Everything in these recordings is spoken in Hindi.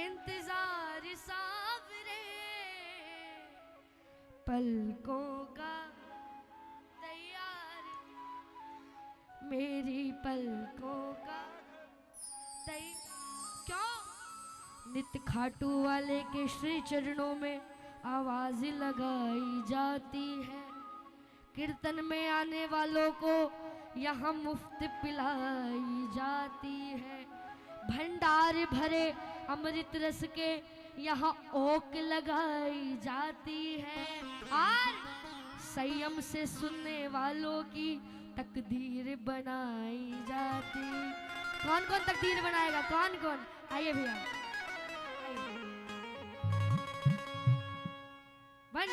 इंतजार सावरे पलकों का तैयार, मेरी पलकों का क्यों? नित्य खाटू वाले के श्री चरणों में आवाज लगाई जाती है। कीर्तन में आने वालों को यहाँ मुफ्त पिलाई जाती है। भंडार भरे अमृत रस के यहाँ ओक लगाई जाती है। और संयम से सुनने वालों की तकदीर बनाई जाती। कौन कौन तकदीर बनाएगा? कौन कौन? आइए भैया। वन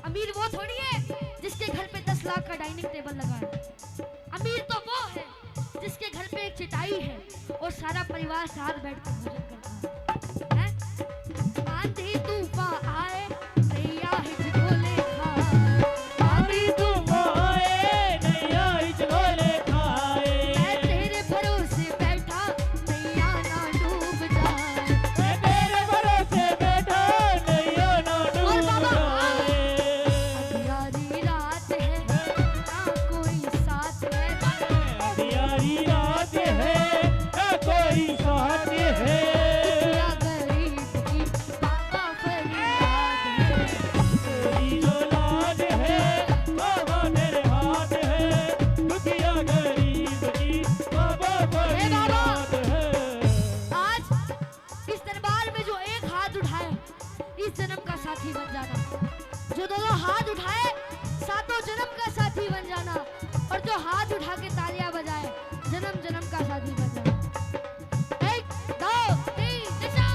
अमीर वो थोड़ी है जिसके घर पे 10 लाख का डाइनिंग टेबल लगा है। अमीर तो वो है जिसके घर पे एक चटाई है और सारा परिवार साथ बैठ कर भोजन करता है। आंधी तूफान आए नैया हिचकोले खाए, आंधी तूफान आए नैया हिचकोले खाए, मैं तेरे भरोसे बैठा नैया ना डूब जाए, मैं तेरे भरोसे बैठा नैया ना डूब जाए। अंधियारी रात है ना कोई साथ है, अंधियारी रात है ना जन्म का शादी कर रहा है। 1 2 3 दिशा।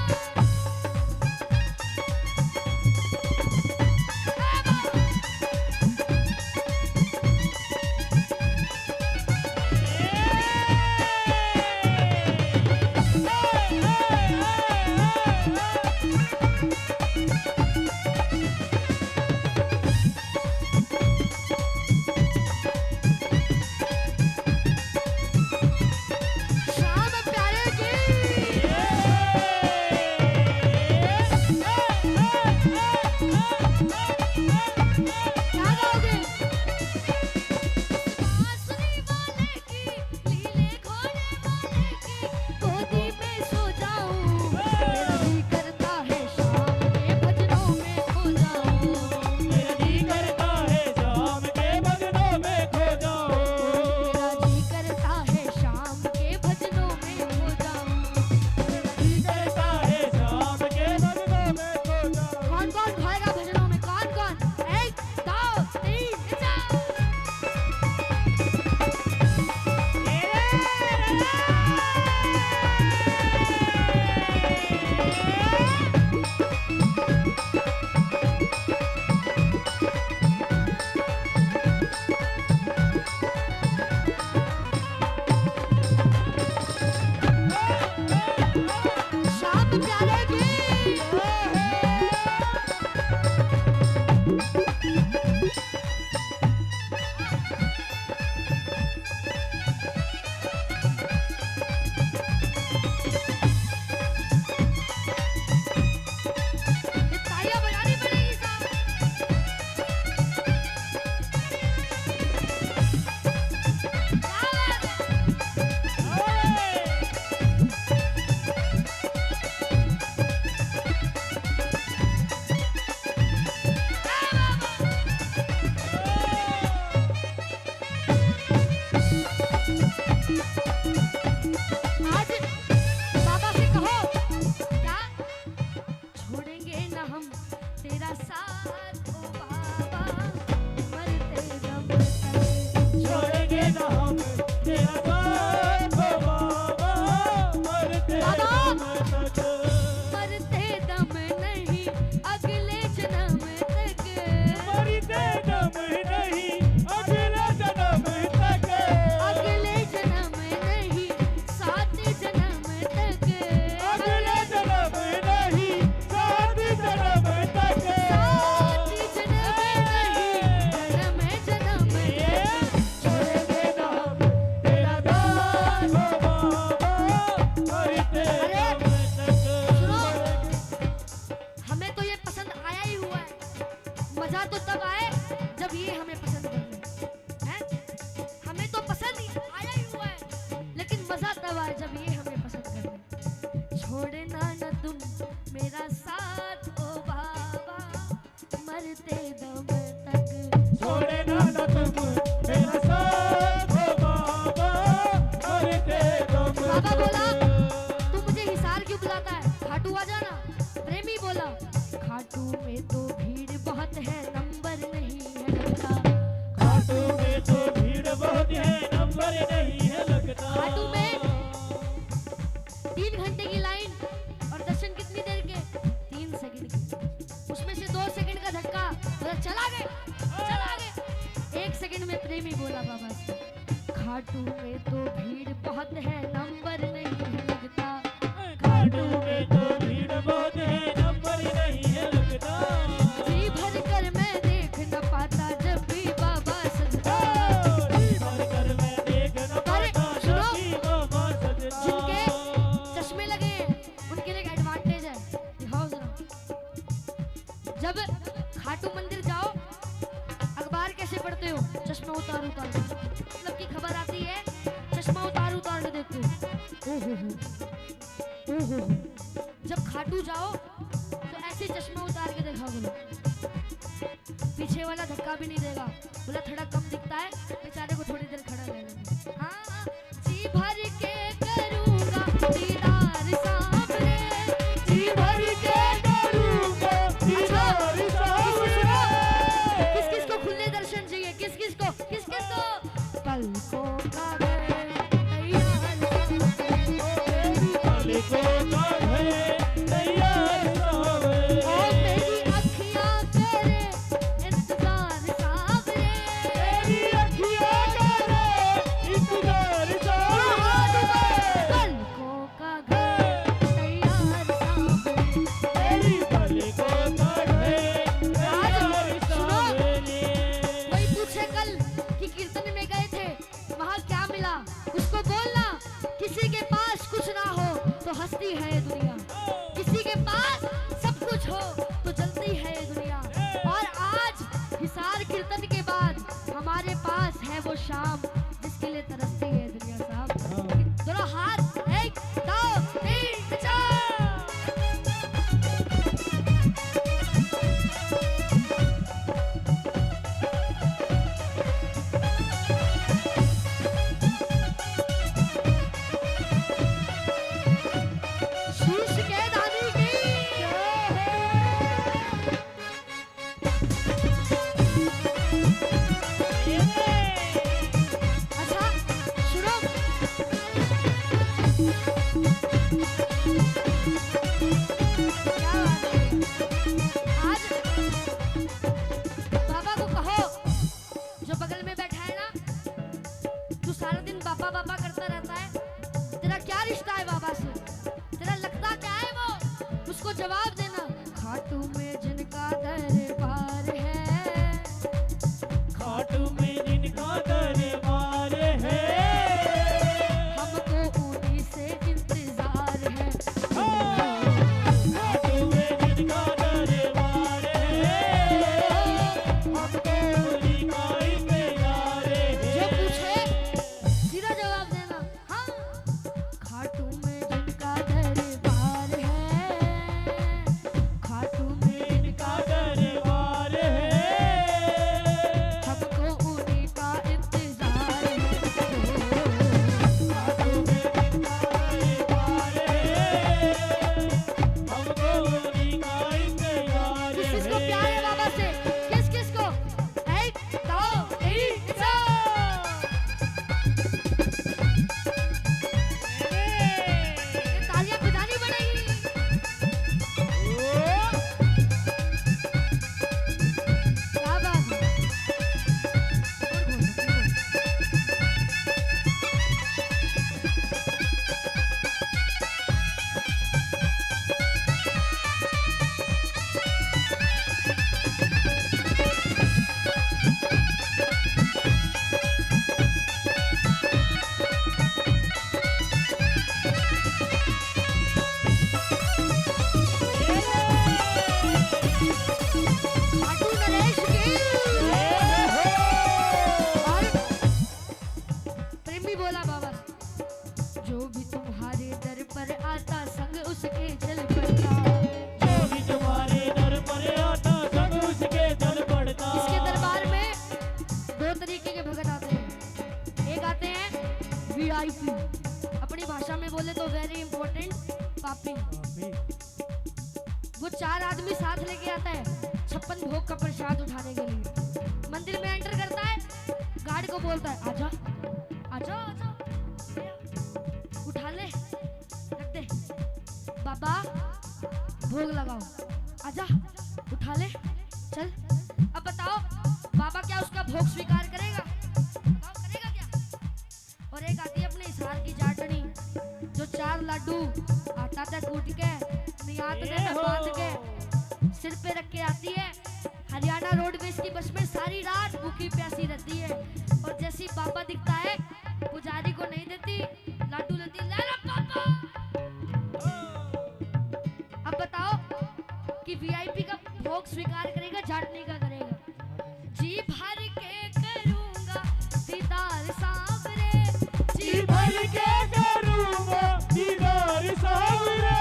प्रेमी बोला बाबा से, खाटू में तो भीड़ बहुत है नंबर नहीं है लगता, खाटू में तो भीड़ बहुत है नंबर नहीं है लगता, जी भर कर मैं देख न पाता जब भी बाबा सजदा, जी भर कर मैं देख न पाता जब भी बाबा सजदा। जिनके चश्मे लगे हैं उनके लिए एक एडवांटेज है, दिखाओ जरा। जब खाटू मंदिर जाओ अखबार कैसे पढ़ते हो, चश्मा उतार उतार के, मतलब की खबर आती है चश्मा उतार उतार के देखते हो, ओहो। जब खाटू जाओ तो ऐसे चश्मा उतार के देखा बोलो, पीछे वाला धक्का भी नहीं देगा, बोला थोड़ा कम दिखता है बेचारे को थोड़ी देर खड़ा रहने। हाँ जी भर के करूंगा दीदार सामने, जी भर के करूंगा दीदार सामने। किस किस को खुले दर्शन चाहिए, किस किस को पलकों का तैयार के पास कुछ ना हो तो हंसती है ये दुनिया, किसी के पास सब कुछ हो तो जलती है ये दुनिया। और आज हिसार कीर्तन के बाद हमारे पास है वो शाम जिसके लिए तरसती है ये दुनिया साहब। दोनों हाथ, 1 2 3 4। शीश के दानी की अच्छा सुनो, क्या बात है। आज बाबा को कहो, जो बगल में बैठा है ना, तू सारा दिन बाबा बाबा करता रहता है, तेरा क्या रिश्ता है बाबा से, तेरा लगता क्या है वो, उसको जवाब देना। खाटू में जिनका दरबार है, खाटू में जिनका दरबार है, हमको उन्हीं से इंतजार है। खाटू में जिनका दरबार है, हमको उन्हीं का इंतजार जो है। पूछे सीधा जवाब देना। हाँ, खाटू में जिनका दरबार है, खाटू में जिनका दरबार है, हमको उन्हीं का इंतजार है। खाटू में जिनका दरबार है, हमको उन्हीं का इंतजार किस किस को है। प्यार है बाबा से, किस किस को, 1 2 3 4। ये तालियां बजानी पड़ेगी। क्या बात है। खाटू नरेश की। और प्रेमी बोला बाबा से, जो भी तुम्हारे दर पर आता संग उसके चल पड़ता। जो भी तुम्हारे दर पर आता सब उसके दर पड़ता। इसके दरबार में 2 तरीके के भगत आते हैं। एक आते हैं VIP, अपनी भाषा में बोले तो वेरी इंपॉर्टेंट पापी। वो 4 आदमी साथ लेके आता है 56 भोग का प्रसाद उठाने के लिए। मंदिर में एंटर करता है, गार्ड को बोलता है आजा आजा आजा, उठा ले, रख दे, बाबा भोग लगाओ, आजा उठा ले, चल। अब बताओ बाबा क्या उसका भोग स्वीकार करेगा? बताओ करेगा क्या? और एक आती है अपने हिसार की जाटनी, जो 4 लड्डू आटा तक कूट के नियात में बांध के सिर पे रख के आती है। हरियाणा रोडवेज की बस में सारी रात भूखी प्यासी रहती है, और जैसे ही बाबा दिखता है पुजारी को नहीं देती, लाडू लेती, ले लो पापा। अब बताओ कि VIP का भोग स्वीकार करेगा, जाटनी का करेगा? जी भर के करूंगा दीदार सांवरे, जी भर के करूंगा दीदार सांवरे,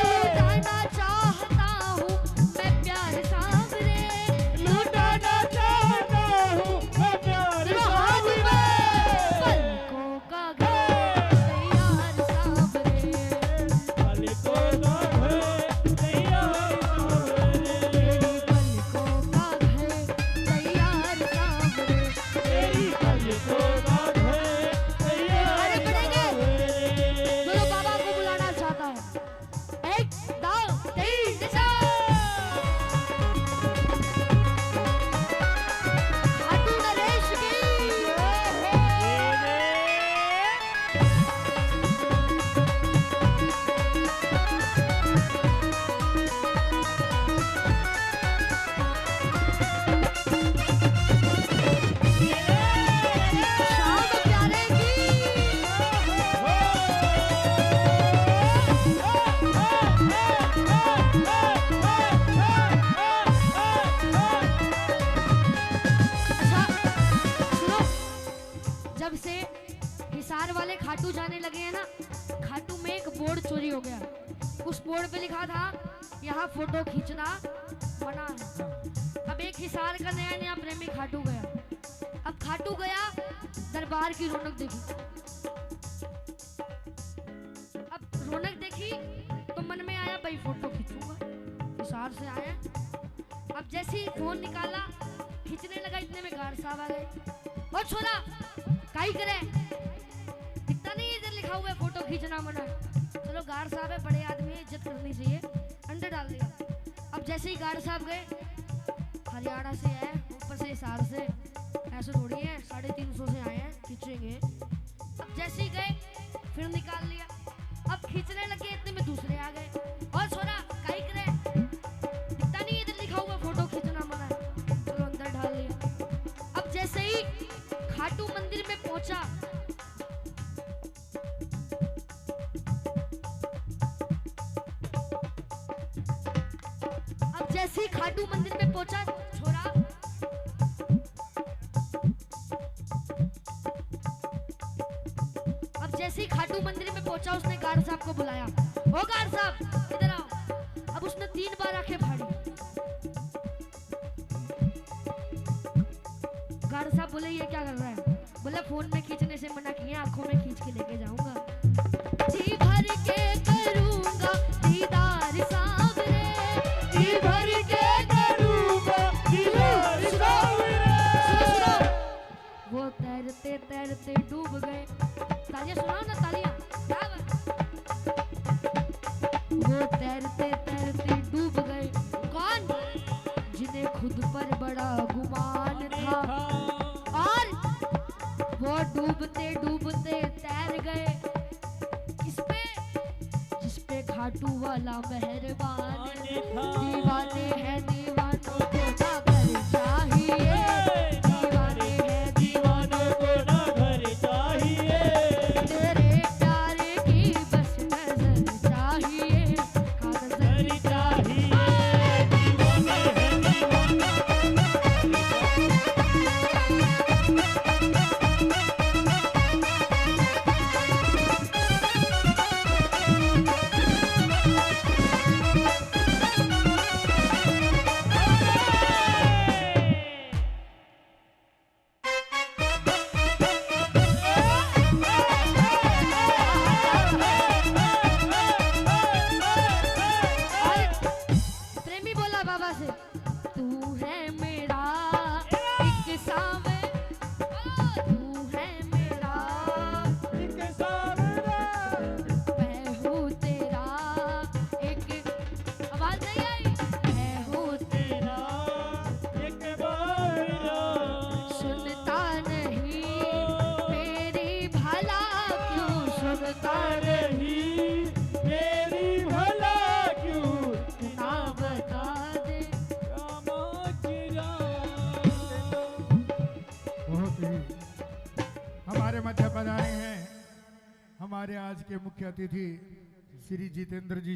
लुटाना चाहता हूँ मैं प्यार सांवरे, लुटाना चाहता हूँ मैं प्यार चलो हाथ सांवरे, पलकों का घर तैयार सांवरे, पलकों का घर तैयार सांवरे, तेरी गए हैं ना, खाटू में एक बोर्ड चोरी हो गया। उस बोर्ड पे लिखा था यहाँ फोटो खींचना मना है। अब एक हिसार का नया नया प्रेमी खाटू गया। अब खाटू गया, दरबार की रौनक देखी। अब रौनक देखी तो मन में आया भाई फोटो खींचूंगा, हिसार से आया। अब जैसे ही फोन निकाला खींचने लगा, इतने में गार्ड साहब आ गए। और छोरा काई करे, दिखता नहीं इधर लिखा हुआ है फोटो खींचना मना। चलो गार्ड साहब है, बड़े आदमी है, इज्जत करनी चाहिए, अंदर डाल दिया। अब जैसे ही गार्ड साहब गए, हरियाणा से है, ऊपर से हिसार से, ऐसे थोड़ी है, 350 से आए हैं, खींचेंगे। अब जैसे ही गए फिर निकाल लिया। अब खींचने लगे, इतने में दूसरे आ गए। और छोरा काई करे, दिखता नहीं इधर लिखा हुआ फोटो खींचना मना है। चलो अंदर डाल लिया। अब जैसे ही खाटू मंदिर में पहुंचा, जैसे ही खाटू मंदिर में पहुंचा, छोरा अब जैसे ही खाटू मंदिर में पहुंचा, उसने गार्ड साहब को बुलाया। ओ गार्ड साहब इधर आओ। अब उसने 3 बार आंखें फाड़ी। गार्ड साहब बोले ये क्या कर रहा है? बोले फोन में खींचने से मना किया, आंखों में खींच के लेके जाऊंगा। जी भर के करूंगा दीदार सावरे, जी भर के करूंगा दीदार सावरे। वो तैरते तैरते डूब गए। तालियां सुनाओ ना, तालियां। वो तैरते तैरते डूब गए। कौन? जिन्हें खुद पर बड़ा गुमान था। और वो डूबते डूबते तैर गए किसपे? जिसपे खाटू वाला मेहरबान। दीवाने हैं दीवानों को ना घर चाहिए, दीवाने हैं दीवानों को ना घर चाहिए। तेरे प्यार की बस नजर चाहिए, हाँ नजर चाहिए। हमारे मध्य पधारे हैं हमारे आज के मुख्य अतिथि श्री जितेंद्र जी